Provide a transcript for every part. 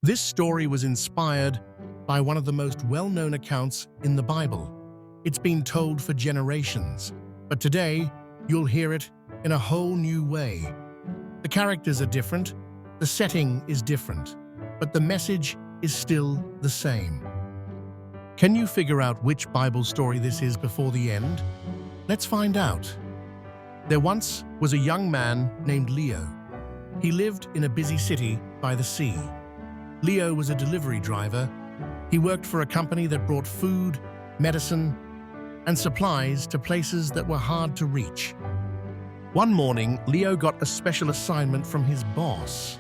This story was inspired by one of the most well-known accounts in the Bible. It's been told for generations, but today you'll hear it in a whole new way. The characters are different, the setting is different, but the message is still the same. Can you figure out which Bible story this is before the end? Let's find out. There once was a young man named Leo. He lived in a busy city by the sea. Leo was a delivery driver. He worked for a company that brought food, medicine, and supplies to places that were hard to reach. One morning, Leo got a special assignment from his boss.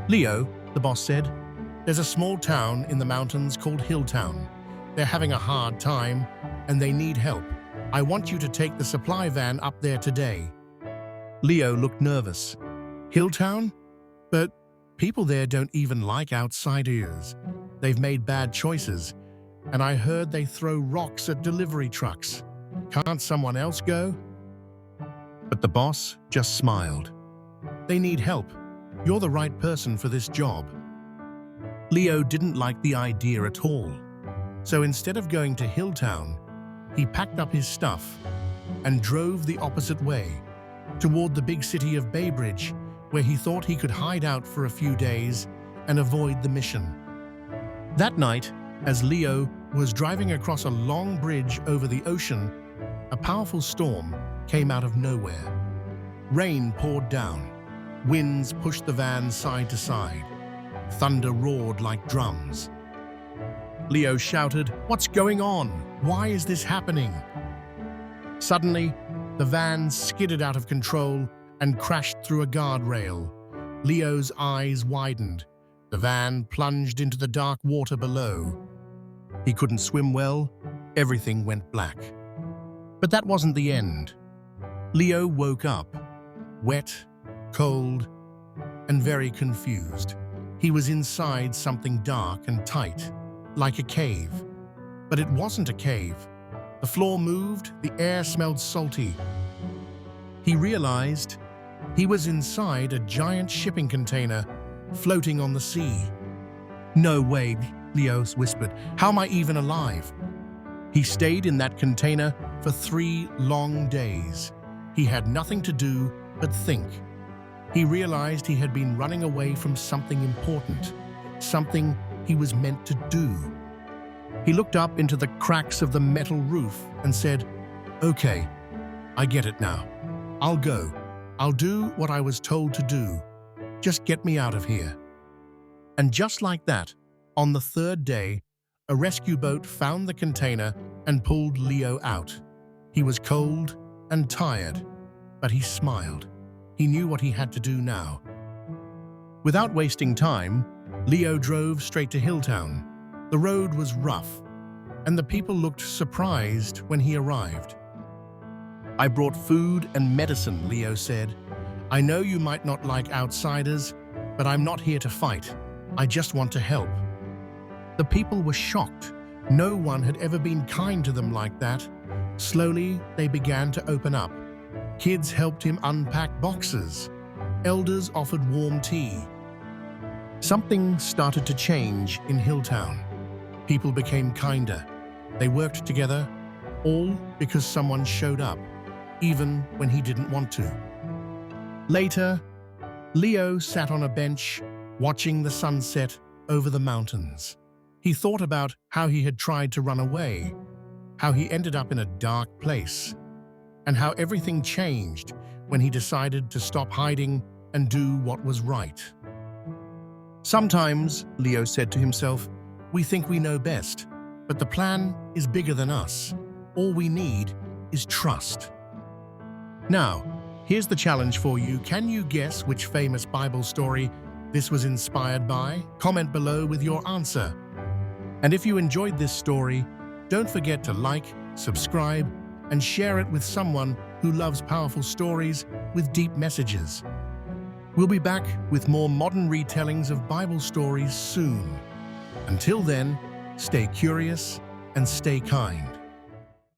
"Leo," the boss said, "there's a small town in the mountains called Hilltown. They're having a hard time and they need help. I want you to take the supply van up there today." Leo looked nervous. "Hilltown? But people there don't even like outsiders. They've made bad choices, and I heard they throw rocks at delivery trucks. Can't someone else go?" But the boss just smiled. "They need help. You're the right person for this job." Leo didn't like the idea at all. So instead of going to Hilltown, he packed up his stuff and drove the opposite way, toward the big city of Baybridge, where he thought he could hide out for a few days and avoid the mission. That night, as Leo was driving across a long bridge over the ocean, a powerful storm came out of nowhere. Rain poured down. Winds pushed the van side to side. Thunder roared like drums. Leo shouted, "What's going on? Why is this happening?" Suddenly, the van skidded out of control and crashed through a guardrail. Leo's eyes widened. The van plunged into the dark water below. He couldn't swim well. Everything went black. But that wasn't the end. Leo woke up, wet, cold, and very confused. He was inside something dark and tight, like a cave. But it wasn't a cave. The floor moved, the air smelled salty. He realized he was inside a giant shipping container floating on the sea. "No way," Leo whispered. "How am I even alive?" He stayed in that container for 3 long days. He had nothing to do but think. He realized he had been running away from something important, something he was meant to do. He looked up into the cracks of the metal roof and said, "Okay, I get it now. I'll go. I'll do what I was told to do. Just get me out of here." And just like that, on the 3rd day, a rescue boat found the container and pulled Leo out. He was cold and tired, but he smiled. He knew what he had to do now. Without wasting time, Leo drove straight to Hilltown. The road was rough, and the people looked surprised when he arrived. "I brought food and medicine," Leo said. "I know you might not like outsiders, but I'm not here to fight. I just want to help." The people were shocked. No one had ever been kind to them like that. Slowly, they began to open up. Kids helped him unpack boxes. Elders offered warm tea. Something started to change in Hilltown. People became kinder. They worked together, all because someone showed up, even when he didn't want to. Later, Leo sat on a bench, watching the sunset over the mountains. He thought about how he had tried to run away, how he ended up in a dark place, and how everything changed when he decided to stop hiding and do what was right. "Sometimes," Leo said to himself, "we think we know best, but the plan is bigger than us. All we need is trust." Now, here's the challenge for you. Can you guess which famous Bible story this was inspired by? Comment below with your answer. And if you enjoyed this story, don't forget to like, subscribe, and share it with someone who loves powerful stories with deep messages. We'll be back with more modern retellings of Bible stories soon. Until then, stay curious and stay kind.